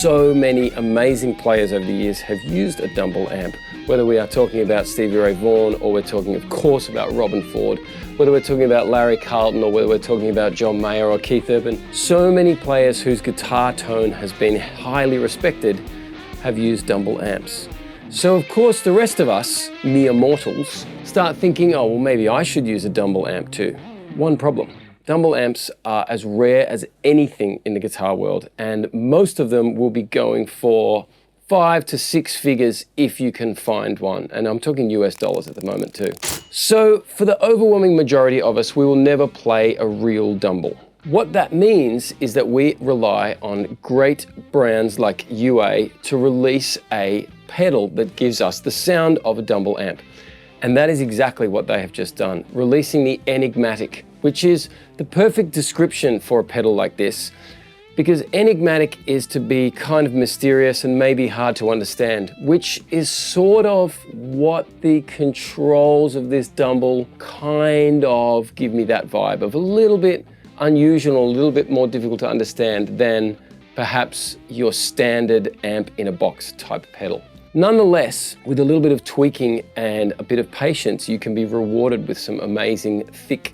So many amazing players over the years have used a Dumble amp, whether we are talking about Stevie Ray Vaughan, or we're talking, of course, about Robin Ford, whether we're talking about Larry Carlton, or whether we're talking about John Mayer or Keith Urban. So many players whose guitar tone has been highly respected have used Dumble amps. So of course the rest of us, mere mortals, start thinking, oh well, maybe I should use a Dumble amp too. One problem. Dumble amps are as rare as anything in the guitar world, and most of them will be going for 5 to 6 figures if you can find one. And I'm talking US dollars at the moment too. So for the overwhelming majority of us, we will never play a real Dumble. What that means is that we rely on great brands like UA to release a pedal that gives us the sound of a Dumble amp. And that is exactly what they have just done, releasing the Enigmatic, which is the perfect description for a pedal like this, because enigmatic is to be kind of mysterious and maybe hard to understand, which is sort of what the controls of this Dumble kind of give me that vibe of, a little bit unusual, a little bit more difficult to understand than perhaps your standard amp in a box type pedal. Nonetheless, with a little bit of tweaking and a bit of patience, you can be rewarded with some amazing thick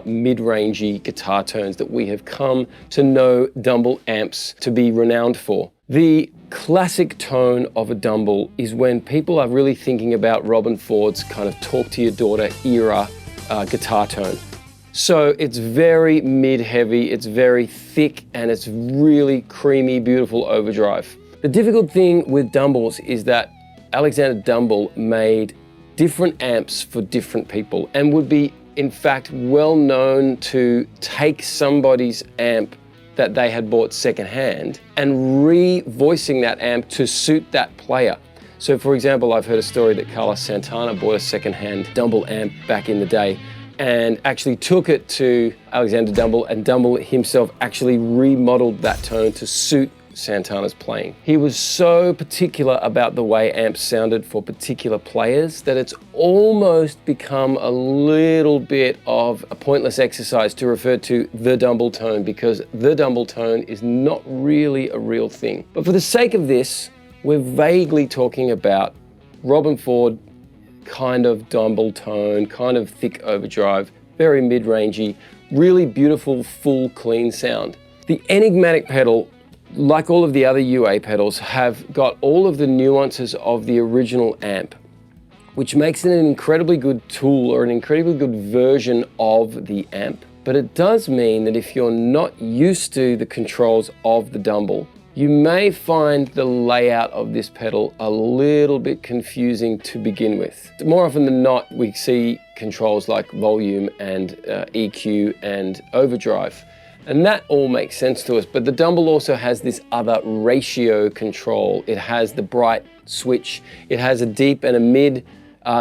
mid-rangey guitar tones that we have come to know Dumble amps to be renowned for. The classic tone of a Dumble is when people are really thinking about Robin Ford's kind of talk to your daughter era guitar tone. So it's very mid-heavy, it's very thick, and it's really creamy, beautiful overdrive. The difficult thing with Dumbles is that Alexander Dumble made different amps for different people and would be in fact well known to take somebody's amp that they had bought secondhand and re-voicing that amp to suit that player. So for example, I've heard a story that Carlos Santana bought a secondhand Dumble amp back in the day and actually took it to Alexander Dumble, and Dumble himself actually remodeled that tone to suit Santana's playing. He was so particular about the way amps sounded for particular players that it's almost become a little bit of a pointless exercise to refer to the Dumble Tone, because the Dumble Tone is not really a real thing. But for the sake of this, we're vaguely talking about Robin Ford kind of Dumble Tone, kind of thick overdrive, very mid-rangey, really beautiful, full, clean sound. The Enigmatic pedal, like all of the other UA pedals, have got all of the nuances of the original amp, which makes it an incredibly good tool or an incredibly good version of the amp. But it does mean that if you're not used to the controls of the Dumble, you may find the layout of this pedal a little bit confusing to begin with. More often than not, we see controls like volume and EQ and overdrive. And that all makes sense to us, but the Dumble also has this other ratio control. It has the bright switch, it has a deep and a mid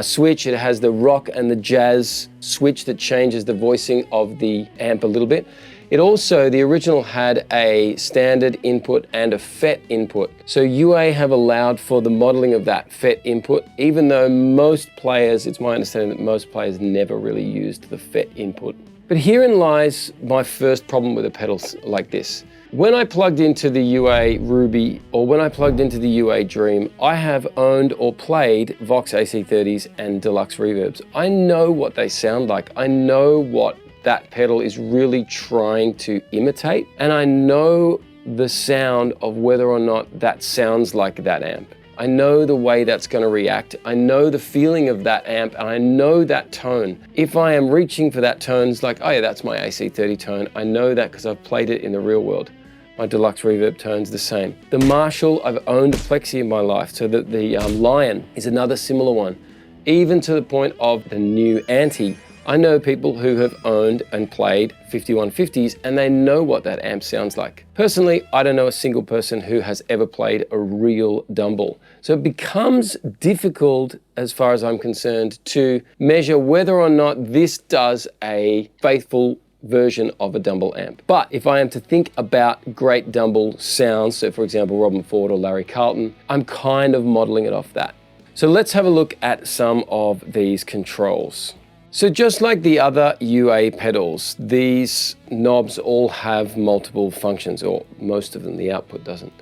switch, it has the rock and the jazz switch that changes the voicing of the amp a little bit. It also, the original had a standard input and a FET input. So UA have allowed for the modeling of that FET input, even though most players, it's my understanding that most players never really used the FET input. But herein lies my first problem with a pedal like this. When I plugged into the UA Ruby, or when I plugged into the UA Dream, I have owned or played Vox AC30s and Deluxe Reverbs. I know what they sound like. I know what that pedal is really trying to imitate, and I know the sound of whether or not that sounds like that amp. I know the way that's going to react. I know the feeling of that amp, and I know that tone. If I am reaching for that tone, it's like, oh yeah, that's my AC30 tone. I know that because I've played it in the real world. My Deluxe Reverb tone's the same. The Marshall, I've owned a Plexi in my life, so that the Lion is another similar one. Even to the point of the new Anti, I know people who have owned and played 5150s and they know what that amp sounds like. Personally, I don't know a single person who has ever played a real Dumble. So it becomes difficult, as far as I'm concerned, to measure whether or not this does a faithful version of a Dumble amp. But if I am to think about great Dumble sounds, so for example, Robin Ford or Larry Carlton, I'm kind of modeling it off that. So let's have a look at some of these controls. So just like the other UA pedals, these knobs all have multiple functions, or most of them, the output doesn't.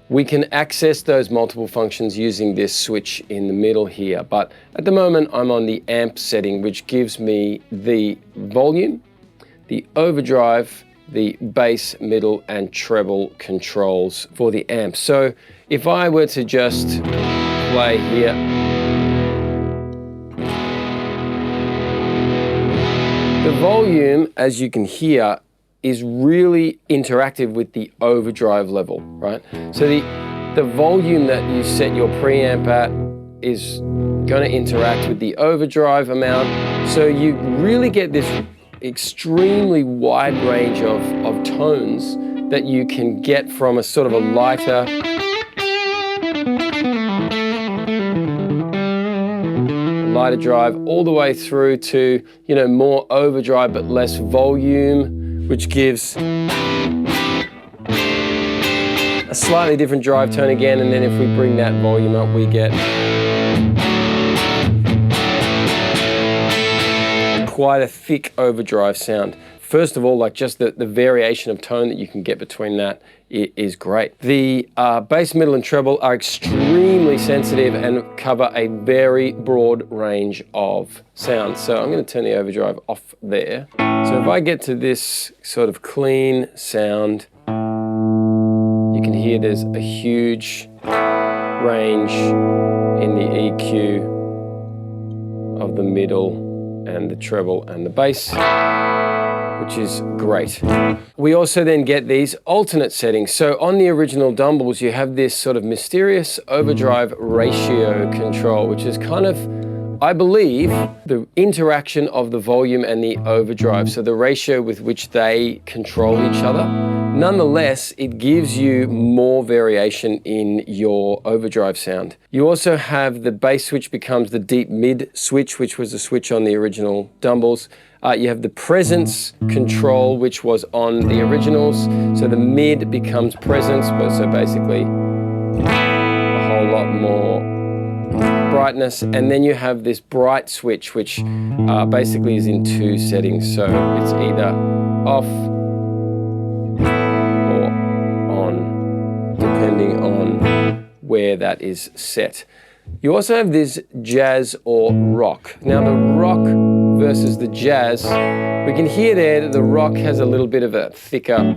We can access those multiple functions using this switch in the middle here, but at the moment I'm on the amp setting, which gives me the volume, the overdrive, the bass, middle, and treble controls for the amp. So if I were to just play here, the volume, as you can hear, is really interactive with the overdrive level, right? So the volume that you set your preamp at is going to interact with the overdrive amount. So you really get this extremely wide range of tones that you can get from a sort of a lighter drive all the way through to, you know, more overdrive but less volume, which gives a slightly different drive tone again. And then if we bring that volume up, we get quite a thick overdrive sound. First of all, like just the variation of tone that you can get between that is great. The bass, middle, and treble are extremely sensitive and cover a very broad range of sounds. So I'm going to turn the overdrive off there. So if I get to this sort of clean sound, you can hear there's a huge range in the EQ of the middle and the treble and the bass, which is great. We also then get these alternate settings. So on the original Dumbles, you have this sort of mysterious overdrive ratio control, which is kind of, I believe, the interaction of the volume and the overdrive, so the ratio with which they control each other. Nonetheless, it gives you more variation in your overdrive sound. You also have the bass switch becomes the deep mid switch, which was a switch on the original Dumbles. You have the presence control, which was on the originals. So the mid becomes presence, so basically a whole lot more brightness. And then you have this bright switch, which basically is in two settings. So it's either off or on, depending on where that is set. You also have this jazz or rock. Now the rock versus the jazz, we can hear there that the rock has a little bit of a thicker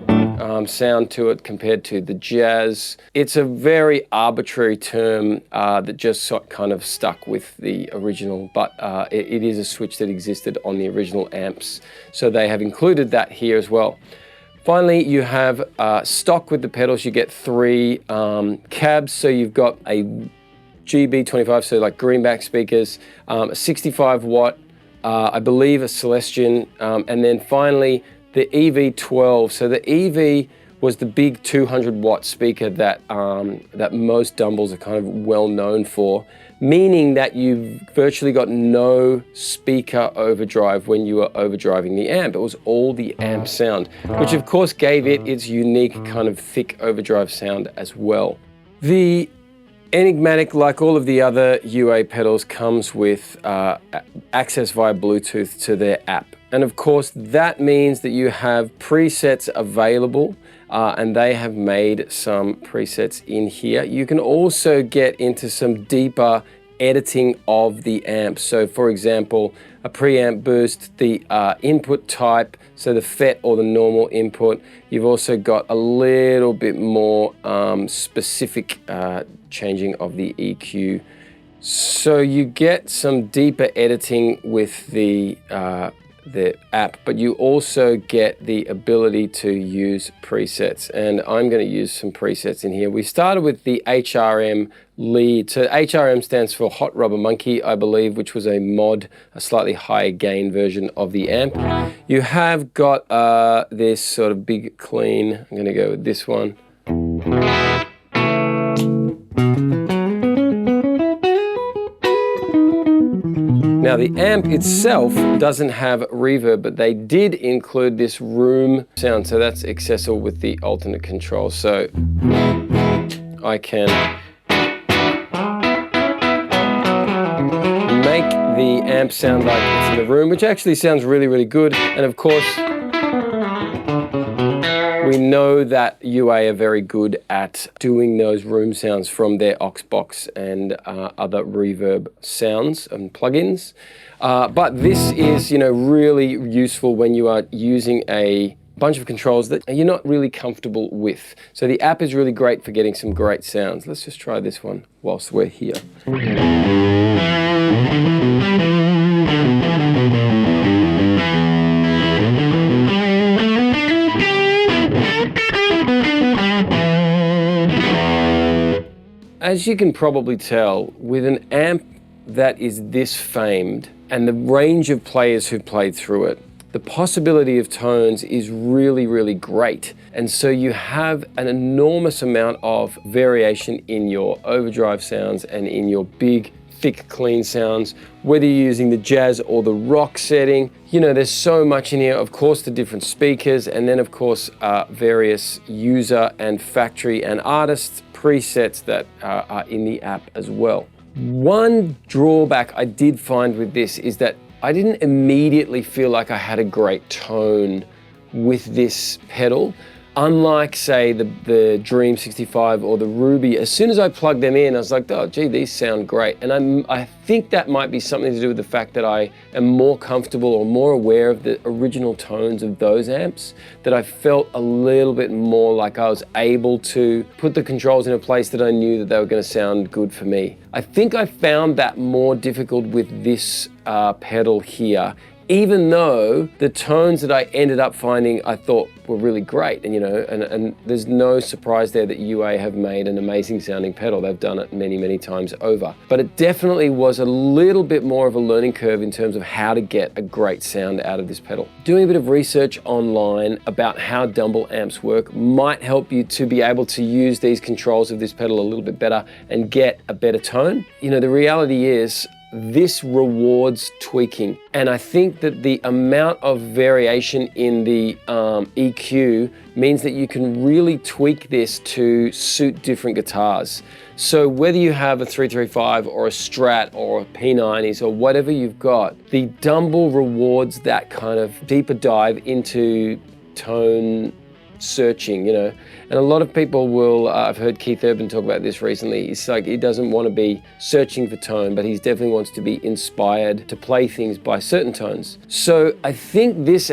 sound to it compared to the jazz. It's a very arbitrary term that just kind of stuck with the original, but it is a switch that existed on the original amps, so they have included that here as well. Finally, you have stock with the pedals. You get three cabs, so you've got a GB25, so like greenback speakers, a 65 watt, I believe a Celestion, and then finally the EV12. So the EV was the big 200 watt speaker that most Dumbles are kind of well known for, meaning that you've virtually got no speaker overdrive when you are overdriving the amp. It was all the amp sound, which of course gave it its unique kind of thick overdrive sound as well. The Enigmatic, like all of the other UA pedals, comes with access via Bluetooth to their app. And of course, that means that you have presets available, and they have made some presets in here. You can also get into some deeper editing of the amp. So for example, a preamp boost, the input type, so the FET or the normal input. You've also got a little bit more specific changing of the EQ. So you get some deeper editing with the app, but you also get the ability to use presets, and I'm going to use some presets in here. We started with the HRM lead. So HRM stands for Hot Rubber Monkey, I believe, which was a mod, a slightly higher gain version of the amp. You have got this sort of big clean. I'm going to go with this one. Now the amp itself doesn't have reverb, but they did include this room sound, so that's accessible with the alternate control. So I can make the amp sound like it's in the room, which actually sounds really, really good. And of course, We know that UA are very good at doing those room sounds from their aux box and other reverb sounds and plugins. But this is, really useful when you are using a bunch of controls that you're not really comfortable with. So the app is really great for getting some great sounds. Let's just try this one whilst we're here. As you can probably tell, with an amp that is this famed and the range of players who've played through it, the possibility of tones is really, really great. And so you have an enormous amount of variation in your overdrive sounds and in your big, thick, clean sounds, whether you're using the jazz or the rock setting. There's so much in here. Of course, the different speakers, and then of course, various user and factory and artist presets that are in the app as well. One drawback I did find with this is that I didn't immediately feel like I had a great tone with this pedal. Unlike, say, the Dream 65 or the Ruby, as soon as I plugged them in, I was like, oh, gee, these sound great. And I think that might be something to do with the fact that I am more comfortable or more aware of the original tones of those amps, that I felt a little bit more like I was able to put the controls in a place that I knew that they were going to sound good for me. I think I found that more difficult with this pedal here, even though the tones that I ended up finding I thought were really great. And there's no surprise there that UA have made an amazing sounding pedal. They've done it many, many times over. But it definitely was a little bit more of a learning curve in terms of how to get a great sound out of this pedal. Doing a bit of research online about how Dumble amps work might help you to be able to use these controls of this pedal a little bit better and get a better tone. The reality is, this rewards tweaking. And I think that the amount of variation in the EQ means that you can really tweak this to suit different guitars. So whether you have a 335 or a Strat or a P90s or whatever you've got, the Dumble rewards that kind of deeper dive into tone searching, and a lot of people will, I've heard Keith Urban talk about this recently. It's like he doesn't want to be searching for tone, but he definitely wants to be inspired to play things by certain tones. So I think this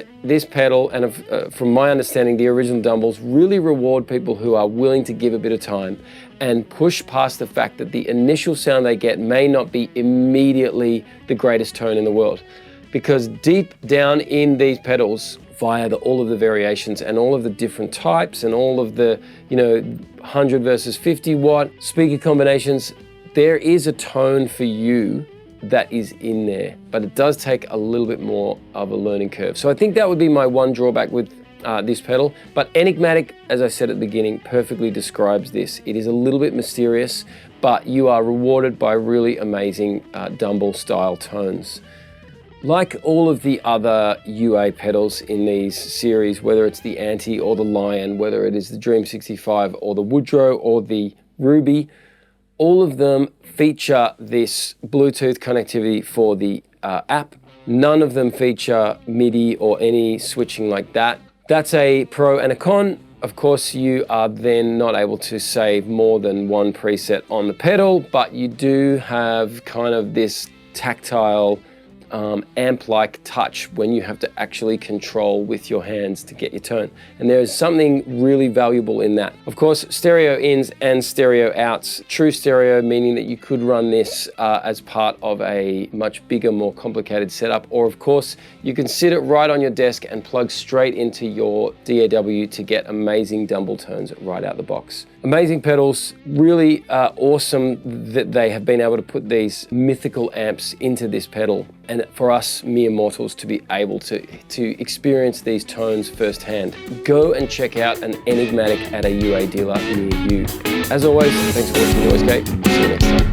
pedal, and from my understanding, the original Dumbles really reward people who are willing to give a bit of time and push past the fact that the initial sound they get may not be immediately the greatest tone in the world. Because deep down in these pedals, via all of the variations and all of the different types and all of the 100 versus 50 watt speaker combinations, there is a tone for you that is in there, but it does take a little bit more of a learning curve. So I think that would be my one drawback with this pedal. But Enigmatic, as I said at the beginning, perfectly describes this. It is a little bit mysterious, but you are rewarded by really amazing Dumble style tones. Like all of the other UA pedals in these series, whether it's the Anti or the Lion, whether it is the Dream 65 or the Woodrow or the Ruby, all of them feature this Bluetooth connectivity for the app. None of them feature MIDI or any switching like that. That's a pro and a con. Of course, you are then not able to save more than one preset on the pedal, but you do have kind of this tactile amp-like touch when you have to actually control with your hands to get your tone. And there is something really valuable in that. Of course, stereo ins and stereo outs. True stereo, meaning that you could run this as part of a much bigger, more complicated setup. Or of course, you can sit it right on your desk and plug straight into your DAW to get amazing Dumble tones right out the box. Amazing pedals, really awesome that they have been able to put these mythical amps into this pedal, and for us mere mortals to be able to experience these tones firsthand. Go and check out an Enigmatic at a UA dealer near you. As always, thanks for watching Noisegate. See you next time.